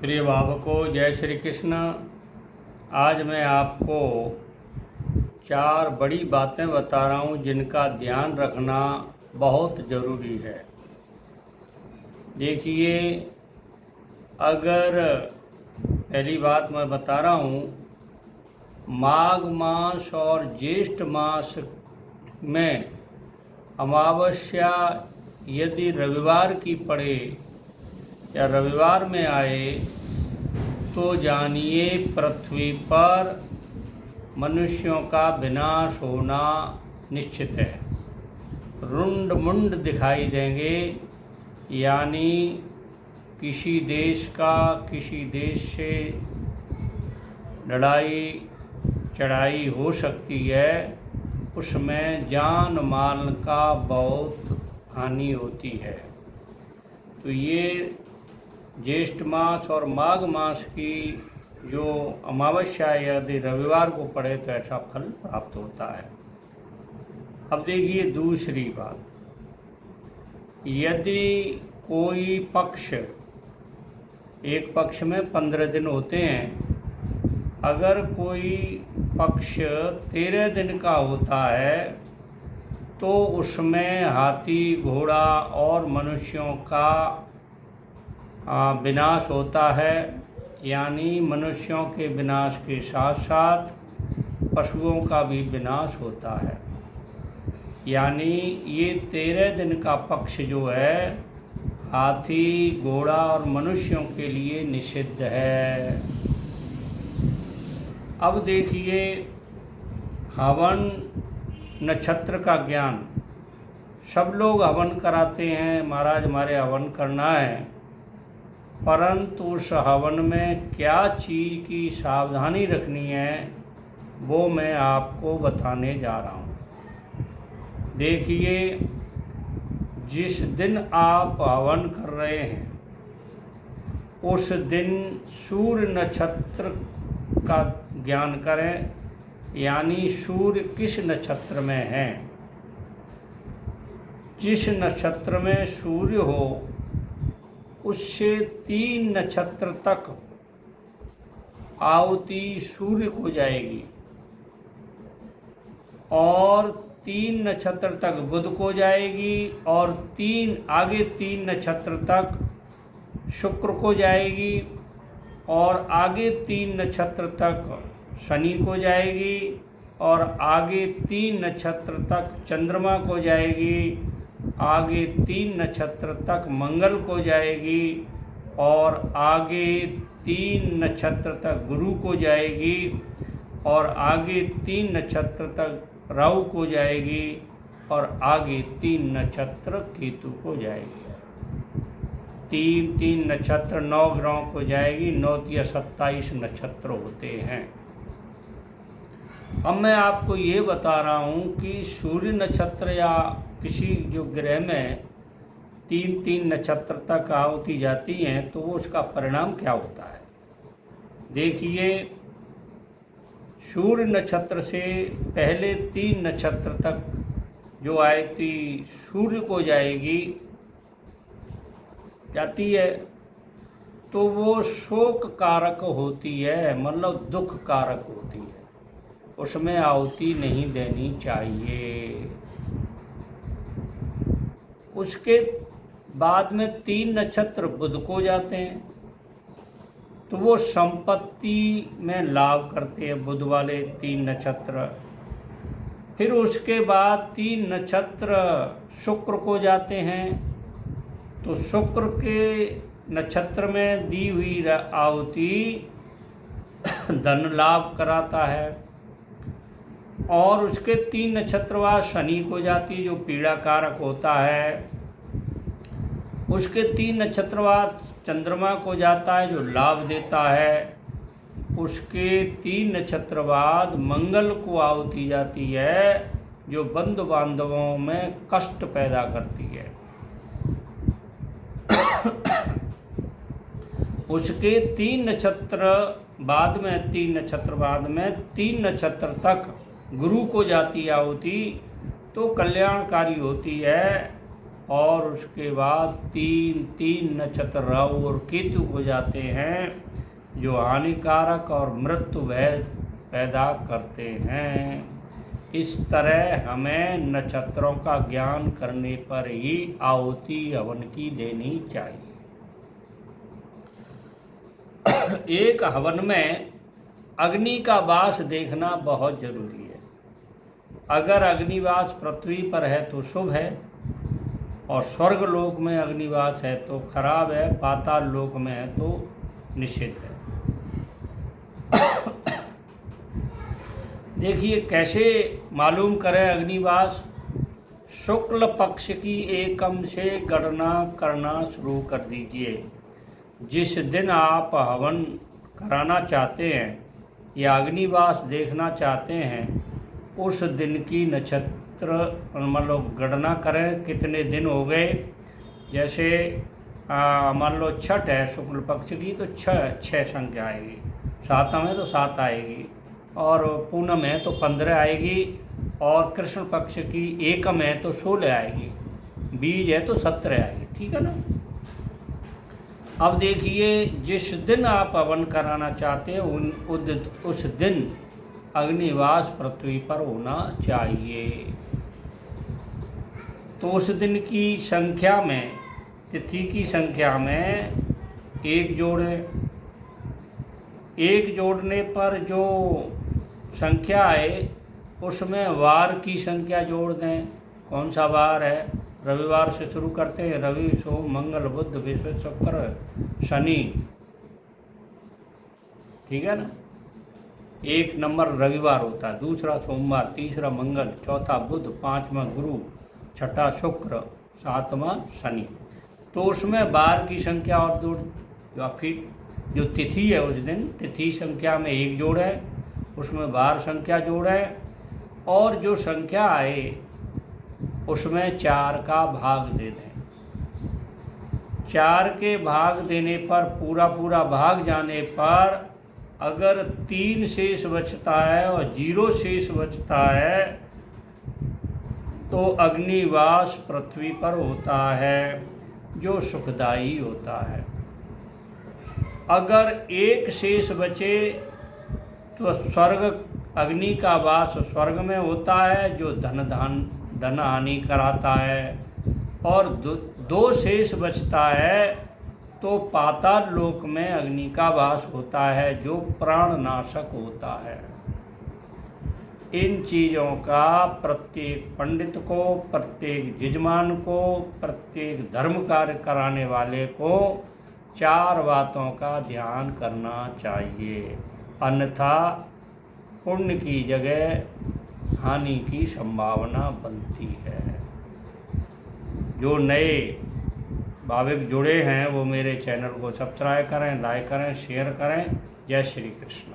प्रिय भावकों, जय श्री कृष्ण। आज मैं आपको 4 बड़ी बातें बता रहा हूँ जिनका ध्यान रखना बहुत ज़रूरी है। देखिए, अगर पहली बात मैं बता रहा हूँ, माघ मास और ज्येष्ठ मास में अमावस्या यदि रविवार की पड़े या रविवार में आए तो जानिए पृथ्वी पर मनुष्यों का विनाश होना निश्चित है। रुंड मुंड दिखाई देंगे, यानी किसी देश से लड़ाई चढ़ाई हो सकती है, उसमें जान माल का बहुत हानि होती है। तो ये ज्येष्ठ मास और माघ मास की जो अमावस्या यदि रविवार को पड़े तो ऐसा फल प्राप्त होता है। अब देखिए दूसरी बात, यदि कोई पक्ष, एक पक्ष में 15 दिन होते हैं, अगर कोई पक्ष 13 दिन का होता है तो उसमें हाथी घोड़ा और मनुष्यों का विनाश होता है, यानी मनुष्यों के विनाश के साथ साथ पशुओं का भी विनाश होता है। यानी ये 13 दिन का पक्ष जो है हाथी घोड़ा और मनुष्यों के लिए निषिद्ध है। अब देखिए, हवन नक्षत्र का ज्ञान, सब लोग हवन कराते हैं, महाराज हमारे हवन करना है, परंतु उस हवन में क्या चीज़ की सावधानी रखनी है वो मैं आपको बताने जा रहा हूँ। देखिए, जिस दिन आप हवन कर रहे हैं उस दिन सूर्य नक्षत्र का ज्ञान करें, यानी सूर्य किस नक्षत्र में है। जिस नक्षत्र में सूर्य हो उससे 3 नक्षत्र तक आहुति सूर्य को जाएगी और 3 नक्षत्र तक बुध को जाएगी और आगे 3 नक्षत्र तक शुक्र को जाएगी और आगे 3 नक्षत्र तक शनि को जाएगी और आगे 3 नक्षत्र तक चंद्रमा को जाएगी, आगे 3 नक्षत्र तक मंगल को जाएगी और आगे 3 नक्षत्र तक गुरु को जाएगी और आगे 3 नक्षत्र तक राहु को जाएगी और आगे 3 नक्षत्र केतु को जाएगी। 3 नक्षत्र 9 ग्रहों को जाएगी। 9 या 27 नक्षत्र होते हैं। अब मैं आपको ये बता रहा हूँ कि सूर्य नक्षत्र या किसी जो ग्रह में 3 नक्षत्र तक आहुति जाती हैं तो वो उसका परिणाम क्या होता है। देखिए, सूर्य नक्षत्र से पहले 3 नक्षत्र तक जो आहुति सूर्य को जाती है तो वो शोक कारक होती है, मतलब दुख कारक होती है, उसमें आहुति नहीं देनी चाहिए। उसके बाद में 3 नक्षत्र बुध को जाते हैं तो वो संपत्ति में लाभ करते हैं, बुध वाले 3 नक्षत्र। फिर उसके बाद 3 नक्षत्र शुक्र को जाते हैं तो शुक्र के नक्षत्र में दी हुई आहुति धन लाभ कराता है और उसके 3 नक्षत्रवाद शनि को जाती जो पीड़ा कारक होता है। उसके 3 नक्षत्रवाद चंद्रमा को जाता है जो लाभ देता है। उसके 3 नक्षत्रवाद मंगल को आहुति जाती है जो बंधु बांधवों में कष्ट पैदा करती है। उसके 3 नक्षत्र बाद में 3 नक्षत्र तक गुरु को जाती आहुति तो कल्याणकारी होती है और उसके बाद तीन नक्षत्र राहु और केतु हो जाते हैं, जो हानिकारक और मृत्यु भय पैदा करते हैं। इस तरह हमें नक्षत्रों का ज्ञान करने पर ही आहुति हवन की देनी चाहिए। एक हवन में अग्नि का वास देखना बहुत जरूरी है। अगर अग्निवास पृथ्वी पर है तो शुभ है, और स्वर्ग लोक में अग्निवास है तो खराब है, पाताल लोक में है तो निषिद्ध है। देखिए कैसे मालूम करें अग्निवास। शुक्ल पक्ष की एकम से गणना करना शुरू कर दीजिए। जिस दिन आप हवन कराना चाहते हैं या अग्निवास देखना चाहते हैं, उस दिन की नक्षत्र मान लो गणना करें कितने दिन हो गए। जैसे मान लो छठ है शुक्ल पक्ष की तो छः संख्या आएगी, सातम है तो 7 आएगी, और पूनम है तो 15 आएगी, और कृष्ण पक्ष की एकम है तो 16 आएगी, बीज है तो 17 आएगी। ठीक है ना। अब देखिए जिस दिन आप हवन कराना चाहते हैं उस दिन अग्निवास पृथ्वी पर होना चाहिए। तो उस दिन की संख्या में, तिथि की संख्या में 1 जोड़ें। 1 जोड़ने पर जो संख्या आए उसमें वार की संख्या जोड़ दें। कौन सा वार है? रविवार से शुरू करते हैं, रवि सोम मंगल बुध बृहस्पति शुक्र शनि। ठीक है ना। 1 नंबर रविवार होता है, दूसरा सोमवार, तीसरा मंगल, चौथा बुध, 5वां गुरु, छठा शुक्र, 7वां शनि। तो उसमें वार की संख्या और जोड़, या फिर जो तिथि है उस दिन तिथि संख्या में 1 जोड़े, उसमें वार संख्या जोड़े, और जो संख्या आए उसमें 4 का भाग दे दें। 4 के भाग देने पर पूरा भाग जाने पर अगर 3 शेष बचता है और 0 शेष बचता है तो अग्निवास पृथ्वी पर होता है, जो सुखदायी होता है। अगर 1 शेष बचे तो स्वर्ग, अग्नि का वास स्वर्ग में होता है, जो धन हानि कराता है, और 2 शेष बचता है तो पाताल लोक में अग्नि का वास होता है, जो प्राणनाशक होता है। इन चीज़ों का प्रत्येक पंडित को, प्रत्येक यजमान को, प्रत्येक धर्म कार्य कराने वाले को 4 बातों का ध्यान करना चाहिए, अन्यथा पुण्य की जगह हानि की संभावना बनती है। जो नए भाविक जुड़े हैं वो मेरे चैनल को सब्सक्राइब करें, लाइक करें, शेयर करें। जय श्री कृष्ण।